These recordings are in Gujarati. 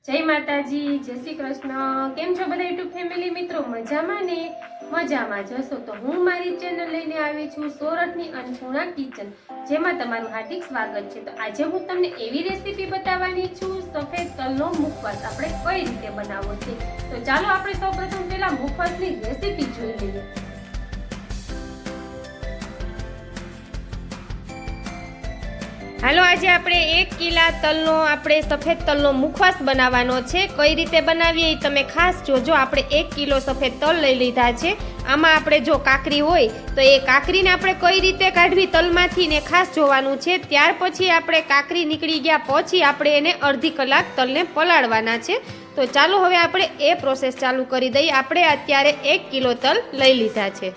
जय माताजी, जय श्री कृष्ण। केम छो बधा यूट्यूब फैमिली मित्रों? मजामां ने मजामां जशो तो हूँ मारी चेनल लईने आवी छुं सोरठनी अन्नपूर्णा किचन, जेमां तमारुं हार्दिक स्वागत छे। तो आज हूँ तमने एवी रेसिपी बताववानी छुं, सफेद तलनो मुखवास आपणे कई रीते बनावવો छे। तो चालो आपणे सौप्रथम पहेला मुखवासनी रेसिपी जोई लईए। हालो आज आपणे 1 किला तलनो आपणे सफेद तलनो मुखवास बनावવાનો छे। कई रीते बनावीए तमे खास जोजो। आपणे 1 किलो सफेद तल लई लीधा छे। आमां आपणे जो काकरी होय तो ए काकरीने आपणे कई रीते काढवी तलमांथी ने खास जोवानुं छे। त्यार पछी आपणे काकरी નીકળી ગયા પછી આપણે એને અડધી કલાક તલને પલાળવાના છે। તો ચાલો હવે આપણે એ પ્રોસેસ ચાલુ કરી દઈએ। આપણે અત્યારે 1 કિલો તલ લઈ લીધા છે।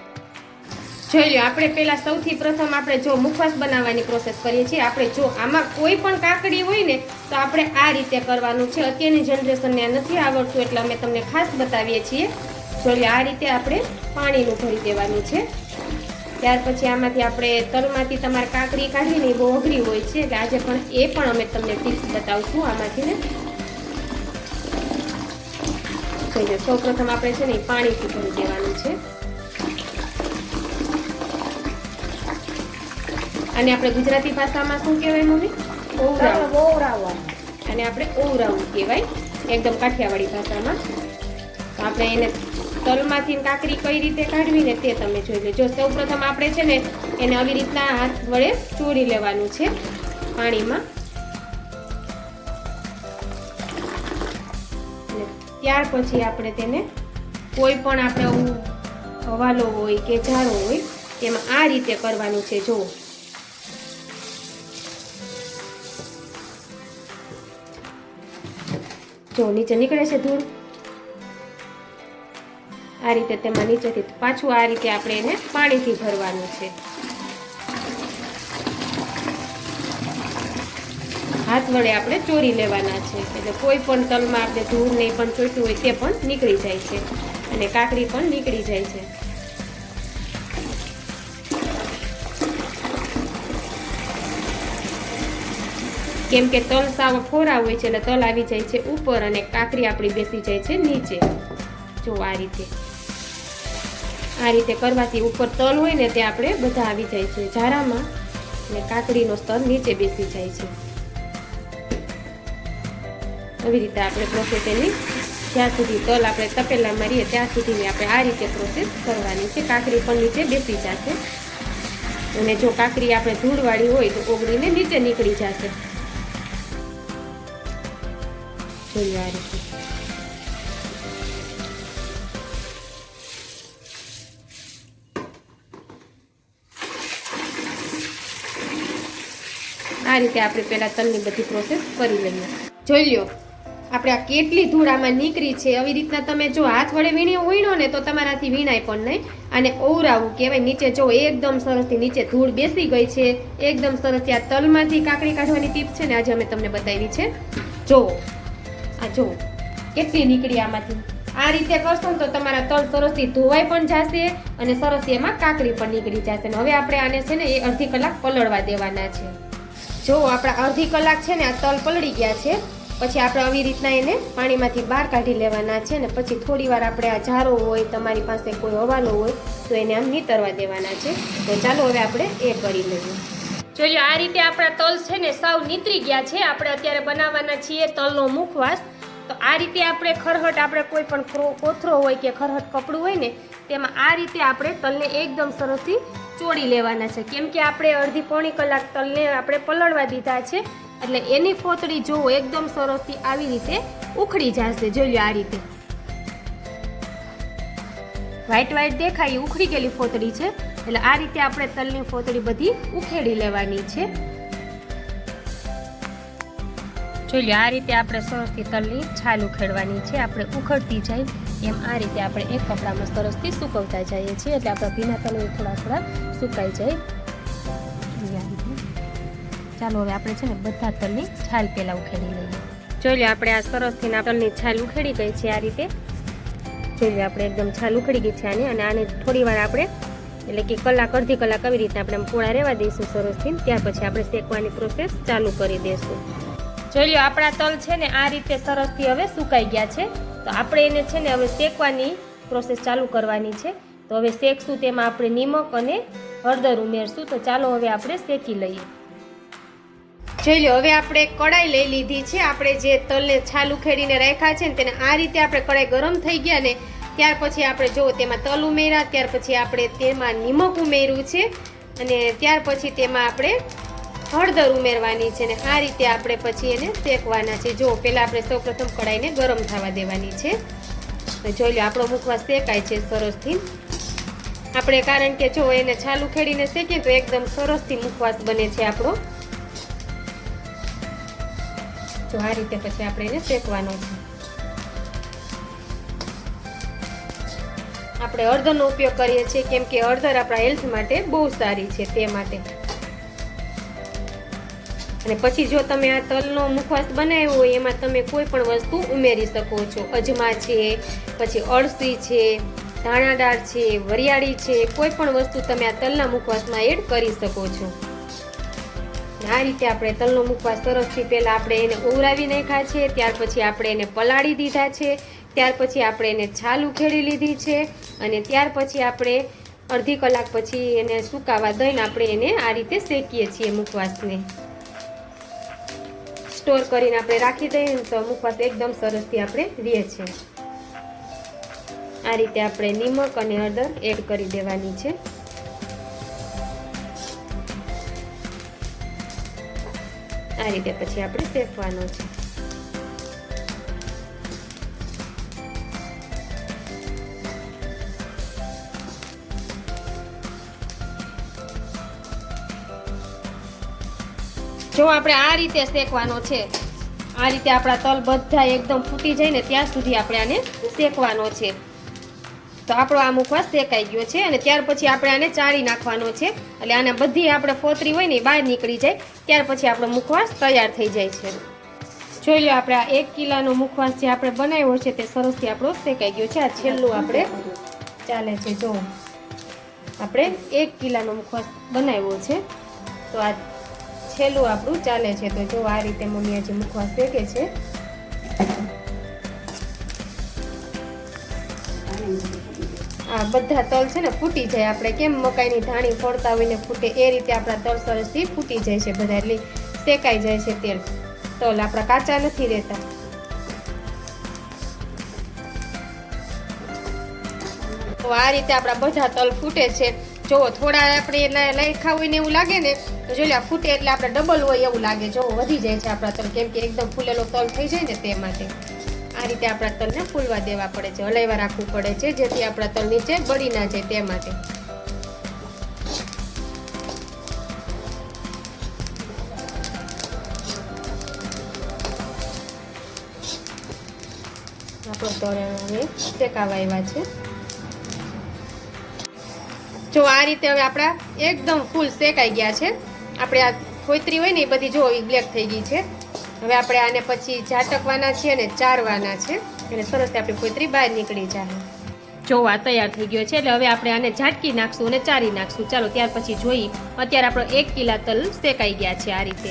જોઈ લો, આપણે પહેલા સૌથી પ્રથમ આપણે જો મુખવાસ બનાવવાની પ્રોસેસ કરીએ છીએ। આપણે જો આમાં કોઈ પણ કાકડી હોય ને તો આપણે આ રીતે કરવાનું છે। અત્યારની જનરેશનને નથી આવડતું એટલે અમે તમને ખાસ બતાવીએ છીએ। જોઈ લો, આ રીતે આપણે પાણીનું ભરી દેવાનું છે। ત્યાર પછી આમાંથી આપણે તલમાંથી તમારે કાકડી કાઢવીને બહુ અઘરી હોય છે એટલે આજે પણ એ પણ અમે તમને ટિપ્સ બતાવશું આમાંથી ને। જોઈ લો, સૌપ્રથમ આપણે છે ને પાણીથી ભરી દેવાનું છે। અને આપણે ગુજરાતી ભાષામાં શું કહેવાય મમ્મી? ઓવરાવું। અને આપણે ઓવરાવું કહેવાય એકદમ કાઠિયાવાડી ભાષામાં। તો આપણે એને તલમાંથી કાકરી કઈ રીતે કાઢવી ને તે તમે જોઈ લેજો। સૌપ્રથમ આપણે છે ને એને આવી રીતના હાથ વડે ચોળી લેવાનું છે પાણીમાં। અને ત્યાર પછી આપણે તેને કોઈ પણ આપણે હવાલો હોય કે જારો હોય તેમાં આ રીતે કરવાનું છે। જુઓ, જો નીચે નીકળે છે ધૂળ, આ રીતે તેમાં નીચેથી પાછું આ રીતે આપણે એને પાણીથી ભરવાનું છે। હાથ વડે આપણે ચોરી લેવાના છે એટલે કોઈ પણ તલમાં આપણે ધૂળ ને પણ ચોટ્યું હોય તે પણ નીકળી જાય છે અને કાકડી પણ નીકળી જાય છે। કેમ કે તલ સાવ ફોરા હોય છે એટલે તલ આવી જાય છે ઉપર અને કાકરી આપણી બેસી જાય છે નીચે। જો આ રીતે કરવાથી ઉપર તલ હોય ને તે આપણે બધા આવી જાય છે ઝારામાં અને કાકડીનો સ્તર નીચે બેસી જાય છે। આવી રીતે આપણે પ્રોસેસ એની જ્યાં સુધી તલ આપણે તપેલામાં રહીએ ત્યાં સુધીની આપણે આ રીતે પ્રોસેસ કરવાની છે। કાકરી પણ નીચે બેસી જશે અને જો કાકરી આપણે ધૂળવાળી હોય તો ઓગળીને નીચે નીકળી જશે। જોઈએ આ રીતે આપણે પહેલા તલની બધી પ્રોસેસ કરી લઈએ। જોઈ લો, આપણે આ કેટલી ધૂળ આમાં નીકળી છે। આવી રીતના તમે જો હાથ વડે વીણ્યો ને તો તમારાથી વીણાય પણ નહીં। અને ઓવરાવું કહેવાય। નીચે જો એકદમ સરસથી નીચે ધૂળ બેસી ગઈ છે એકદમ સરસ। આ તલમાંથી કાકડી કાઢવાની ટીપ્સ છે ને આજે અમે તમને બતાવી છે। જો આ જો કેટલી નીકળી આમાંથી। આ રીતે કરશો ને તો તમારા તલ સરસથી ધોવાઈ પણ જશે અને સરસ એમાં કાકડી પણ નીકળી જશે। હવે આપણે આને છે ને એ અડધી કલાક પલળવા દેવાના છે। જો આપણા અડધી કલાક છે ને આ તલ પલળી ગયા છે પછી આપણે આવી રીતના એને પાણીમાંથી બહાર કાઢી લેવાના છે ને પછી થોડી વાર આપણે આ જારો હોય તમારી પાસે કોઈ હવાલો હોય તો એને આમ નીતરવા દેવાના છે। તો ચાલો હવે આપણે એ કરી લઈએ। જોઈએ આ રીતે આપણા તલ છે ને સાવ નીતરી ગયા છે। આપણે અત્યારે બનાવવાના છીએ તલનો મુખવાસ। તો આ રીતે આપણે ખરહટ આપણે કોઈ પણ કોથરો હોય કે ખરહટ કપડું હોય ને તેમાં આ રીતે આપણે તલને એકદમ સરસથી ચોળી લેવાના છે। કેમ કે આપણે અડધી પોણી કલાક તલને આપણે પલળવા દીધા છે એટલે એની ફોતળી જો એકદમ સરસથી આવી રીતે ઉખડી જશે। જોઈ લો, આ રીતે વ્હાઈટ દેખાય ઉખડી ગયેલી ફોતળી છે એટલે આ રીતે આપણે તલની ફોતળી બધી ઉખેડી લેવાની છે। જોઈ લો, આ રીતે આપણે સરસથી તલની છાલ ઉખેડવાની છે। આપણે ઉખડતી જાય એમ આ રીતે આપણે એક કપડામાં સરસથી સૂકવતા જઈએ છીએ એટલે આપણા ભીના તલ થોડા સુકાઈ જાય। ચાલો હવે આપણે છે ને બધા તલની છાલ પહેલાં ઉખેડી લઈએ। જોઈ લો, આપણે આ સરસથી તલની છાલ ઉખેડી ગઈ છે। આ રીતે જોઈ લો, આપણે એકદમ છાલ ઉખડી ગઈ છે આની। અને આને થોડી વાર આપણે એટલે કે કલાક અડધી કલાક આવી રીતે આપણે પોળા રહેવા દઈશું સરસથી। ત્યાર પછી આપણે શેકવાની પ્રોસેસ ચાલુ કરી દઈશું। જોઈ લો આપણા તલ છે ને આ રીતે સરસથી હવે સુકાઈ ગયા છે. તો આપણે એને છે ને હવે શેકવાની પ્રોસેસ ચાલુ કરવાની છે. તો હવે શેકશું તેમાં આપણે નિમક અને હળદર ઉમેરશું. તો ચાલો હવે આપણે શેકી લઈએ. જોઈ લો હવે આપણે કડાઈ લઈ લીધી છે. આપણે જે તલને છાલ ઉખેડીને રાખ્યા છે ને તેને આ રીતે આપણે કડાઈ ગરમ થઈ ગયા ને ત્યાર પછી આપણે જો તેમાં તલ ઉમેર્યા, ત્યાર પછી આપણે તેમાં નિમક ઉમેર્યું છે અને ત્યાર પછી તેમાં આપણે હળદર ઉમેરવાની છે ને આ રીતે આપણે પછી એને શેકવાના છે. જો પહેલાં આપણે સૌપ્રથમ કડાઈને ગરમ થવા દેવાની છે. જોઈ લો આપણો મુખવાસ શેકાય છે સરસથી. આપણે કારણ કે જો એને છાલ ઉખેડીને શેકીએ તો એકદમ સરસથી મુખવાસ બને છે આપણો. જો આ રીતે પછી આપણે એને શેકવાનો છે. આપણે હળદરનો ઉપયોગ કરીએ છીએ કેમ કે હળદર આપણા હેલ્થ માટે બહુ સારી છે તે માટે. અને પછી જો તમે આ તલનો મુખવાસ બનાવ્યો હોય એમાં તમે કોઈ પણ વસ્તુ ઉમેરી શકો છો. અજમા છે, પછી અળસી છે, ધાણાદાળ છે, વરિયાળી છે, કોઈ પણ વસ્તુ તમે આ તલના મુખવાસમાં એડ કરી શકો છો. આ રીતે આપણે તલનો મુખવાસ સરસથી પહેલાં આપણે એને ઉવરાવી નાખ્યા છે, ત્યાર પછી આપણે એને પલાળી દીધા છે, ત્યાર પછી આપણે એને છાલ ઉખેડી લીધી છે અને ત્યાર પછી આપણે અડધી કલાક પછી એને સુકાવા દઈને આપણે એને આ રીતે શેકીએ છીએ મુખવાસને. સ્ટોર કરીને આપણે રાખી દઈએ તો મુખવાસ એકદમ સરસથી આપણે રહે છે. આ રીતે આપણે નિમક અને હળદર એડ કરી દેવાની છે. આ રીતે પછી આપણે શેકવાનો છે. જો આપણે આ રીતે શેકવાનો છે. આ રીતે આપણા તલ બધા એકદમ ફૂટી જાય ને ત્યાં સુધી આપણે આને શેકવાનો છે. તો આપણો આ મુખવાસ શેકાઈ ગયો છે અને ત્યાર પછી આપણે આને ચાળી નાખવાનો છે. એટલે આને બધી આપણે ફોતરી હોય ને બહાર નીકળી જાય ત્યાર પછી આપણો મુખવાસ તૈયાર થઈ જાય છે. જોઈ લો આપણે આ 1 કિલોનો મુખવાસ જે આપણે બનાવ્યો છે તે સરસથી આપણો શેકાઈ ગયો છે. આ છેલ્લું આપણે ચાલે છે. જો આપણે 1 કિલોનો મુખવાસ બનાવ્યો છે તો આ છેલ્લું આપણું ચાલે છે. તો જો આ રીતે મમ્મી આજે મુખવાસ શેકે છે. આ બધા તલ છે ને ફૂટી જાય. આપણે કેમ મકાઈની ધાણી ફોડતા હોય ને ફૂટે એ રીતે આપણા તલ સરસથી ફૂટી જાય છે બધા. એટલે શેકાઈ જાય છે તેલ. તલ આપણા કાચા નથી રહેતા. તો આ રીતે આપણા બધા તલ ફૂટે છે. જો થોડા આપણે લાયખા હોય ને એવું લાગે ને તો જો આ ફૂટે એટલે આપણે ડબલ હોય એવું લાગે. જો વધી જાય છે આપણા તલ કેમ કે એકદમ ફૂલેલો તલ થઈ જાય ને તે માટે. આ રીતે આપણા તલને ફૂલવા દેવા પડે છે, હલાવ્યા રાખવું પડે છે જેથી આપણા તલ નીચે બળી ના જાય તે માટે. આપણો તલ હવે શેકાવા આવ્યા છે. જો આ રીતે હવે આપણા એકદમ ફૂલ શેકાઈ ગયા છે. આપણે આ ફોતરી હોય ને એ બધી જો બ્લેક થઈ ગઈ છે. હવે આપણે આને પછી ઝાટકવાના છે અને ચારવાના છે એટલે સરસ આપણી ફોતરી બહાર નીકળી જાય. જો આ તૈયાર થઈ ગયો છે એટલે હવે આપણે આને ઝાટકી નાખશું અને ચારી નાખશું. ચાલો ત્યાર પછી જોઈ. અત્યારે આપણો 1 કિલો તલ શેકાઈ ગયા છે આ રીતે.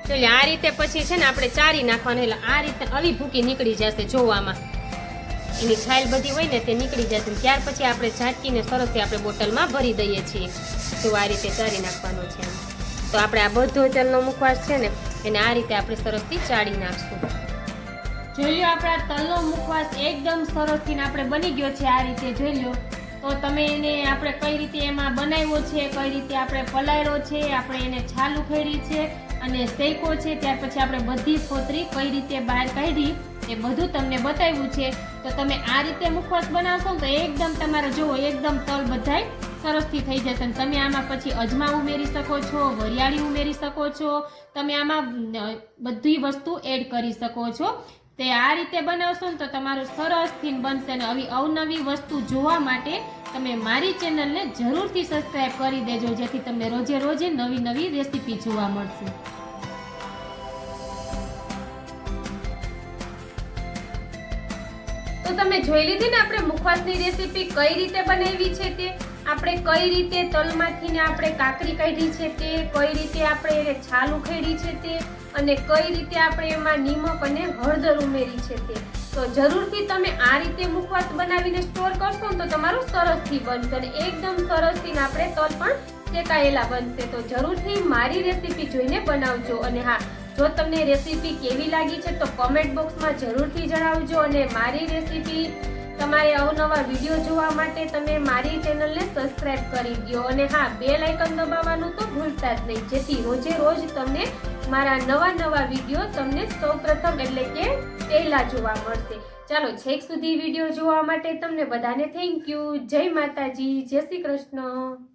એટલે આ રીતે પછી છે ને આપણે ચારી નાખવાનું. એટલે આ રીતે આવી ભૂકી નીકળી જશે જોવામાં. એની છાલ બધી હોય ને તે નીકળી જશે. ત્યાર પછી આપણે ઝાટકીને સરસથી આપણે બોટલમાં ભરી દઈએ છીએ. તો આ રીતે ચારી નાખવાનો છે. તો આપણે આ બધો તલનો મુખવાસ છે ને એને આ રીતે આપણે સરસથી ચાળી નાખશું. જોઈ લો આપણા તલનો મુખવાસ એકદમ સરસથી આપણે બની ગયો છે આ રીતે. જોઈ લો તો તમે એને આપણે કઈ રીતે એમાં બનાવ્યો છે, કઈ રીતે આપણે પલાળ્યો છે, આપણે એને છાલ ઉખેડી છે અને શેકો છે, ત્યાર પછી આપણે બધી ફોતરી કઈ રીતે બહાર કાઢી એ બધું તમને બતાવ્યું છે. તો તમે આ રીતે મુખવાસ બનાવશો તો એકદમ તમારે જુઓ એકદમ તલ બધાય સરસથી થઈ જશે. અને તમે આમાં પછી અજમા ઉમેરી શકો છો, વરિયાળી ઉમેરી શકો છો, તમે આમાં બધી વસ્તુ એડ કરી શકો છો. તે આ રીતે બનાવશો ને તો તમારું સરસથી બનશે. અને આવી અવનવી વસ્તુ જોવા માટે તમે મારી ચેનલને જરૂરથી સબસ્ક્રાઈબ કરી દેજો જેથી તમને રોજે રોજે નવી નવી રેસીપી જોવા મળશે. તો તમે જોઈ લીધી ને આપણે મુખવાસની રેસીપી કઈ રીતે બનાવી છે તે. આપણે કઈ રીતે તલમાંથી ને આપણે કાકરી કાઢી છે તે, કઈ રીતે આપણે છાલ ઉખેડી છે તે, અને કઈ રીતે આપણે એમાં નિમક અને હળદર ઉમેરી છે તે. તો જરૂરથી તમે આ રીતે મુખવાસ બનાવીને સ્ટોર કરશો ને તો તમારું સરસથી બનશે અને એકદમ સરસથી આપણે તલ પણ શેકાયેલા બનશે. તો જરૂરથી મારી રેસીપી જોઈને બનાવજો. અને હા, જો તમને રેસીપી કેવી લાગી છે તો કોમેન્ટ બોક્સમાં જરૂરથી જણાવજો. અને મારી રેસીપી તમારે અવનવા વિડીયો જોવા માટે તમે મારી ચેનલને સબસ્ક્રાઇબ કરી દો. અને હા, બેલ આઇકન દબાવવાનું તો ભૂલતા જ નહીં, જેથી રોજે રોજ તમને મારા નવા વિડીયો તમને સૌપ્રથમ એટલે કે પહેલા જોવા મળશે. ચાલો, છેક સુધી વિડીયો જોવા માટે તમને બધાને થેન્ક યુ. જય માતાજી, જય શ્રી કૃષ્ણ.